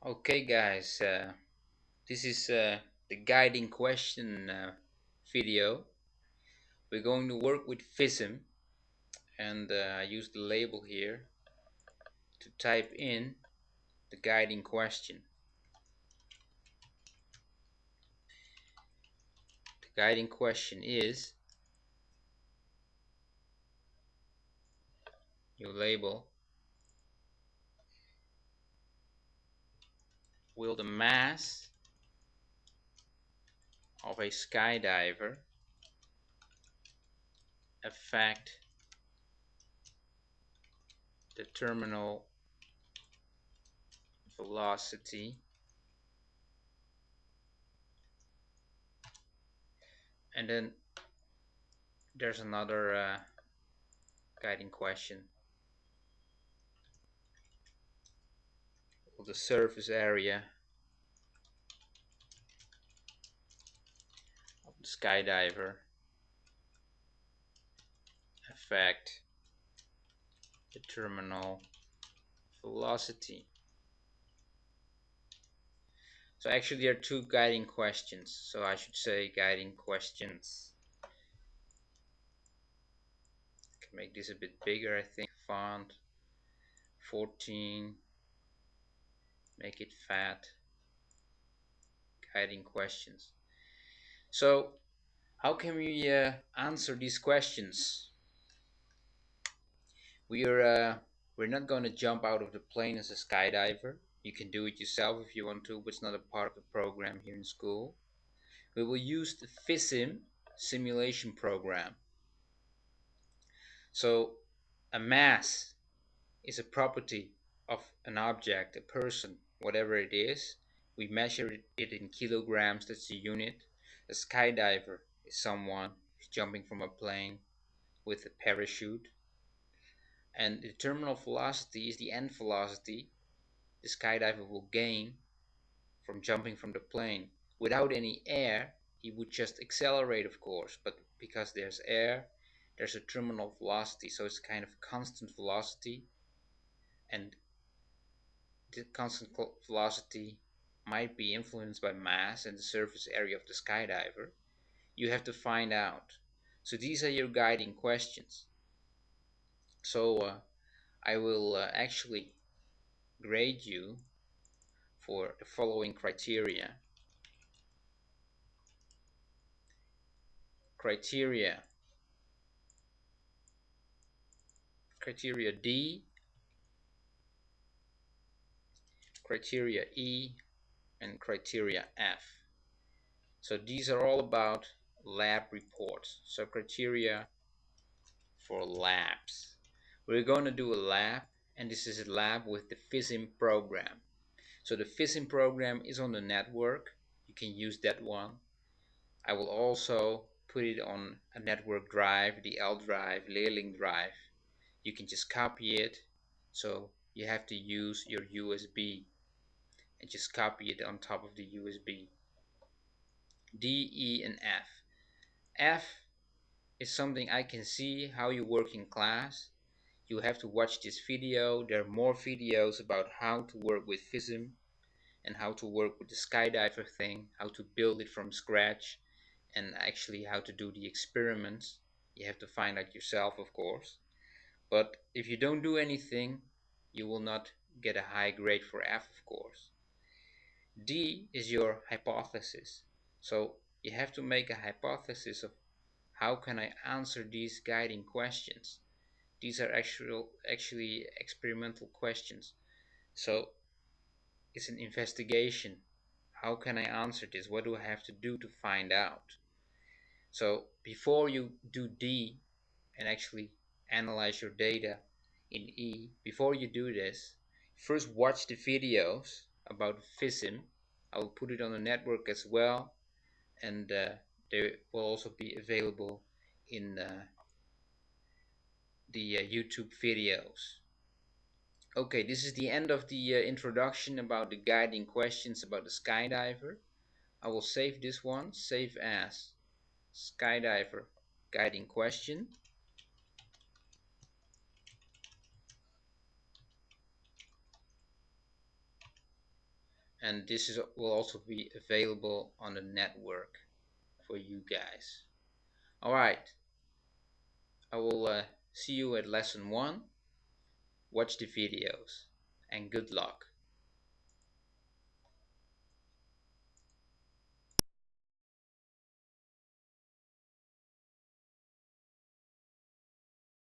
Okay, guys, this is the guiding question video. We're going to work with FISM, and I use the label here to type in the guiding question. The guiding question is your label. Will the mass of a skydiver affect the terminal velocity? And then there's another guiding question. Will the surface area of the skydiver affect the terminal velocity? So actually there are two guiding questions, so I should say guiding questions. I can make this a bit bigger, I think. Font 14, make it fat. Guiding questions. So how can we answer these questions? We're not going to jump out of the plane as a skydiver. You can do it yourself if you want to, but it's not a part of the program here in school. We will use the FISM simulation program. So a mass is a property of an object, a person, whatever it is. We measure it in kilograms, that's the unit. A skydiver is someone who's jumping from a plane with a parachute. And the terminal velocity is the end velocity the skydiver will gain from jumping from the plane. Without any air, he would just accelerate, of course, but because there's air, there's a terminal velocity, so it's kind of constant velocity, and the constant velocity might be influenced by mass and the surface area of the skydiver. You have to find out. So these are your guiding questions. So I will actually grade you for the following criteria. Criteria D, criteria E, and criteria F. So these are all about lab reports. So criteria for labs. We're going to do a lab, and this is a lab with the FISM program. So the FISM program is on the network. You can use that one. I will also put it on a network drive, the L drive, Leerling drive. You can just copy it. So you have to use your USB and just copy it on top of the USB. D, E, and F. F is something I can see how you work in class. You have to watch this video. There are more videos about how to work with FISM and how to work with the skydiver thing, how to build it from scratch, and actually how to do the experiments. You have to find out yourself, of course. But if you don't do anything, you will not get a high grade for F, of course. D is your hypothesis. So you have to make a hypothesis of how can I answer these guiding questions. These are actually experimental questions. So it's an investigation. How can I answer this? What do I have to do to find out? So before you do D and actually analyze your data in E, before you do this, first watch the videos about FISM. I will put it on the network as well, and they will also be available in the YouTube videos. Okay, this is the end of the introduction about the guiding questions about the skydiver. I will save this one, save as skydiver guiding question. and will also be available on the network for you guys. All right, I will see you at lesson 1. Watch the videos and good luck.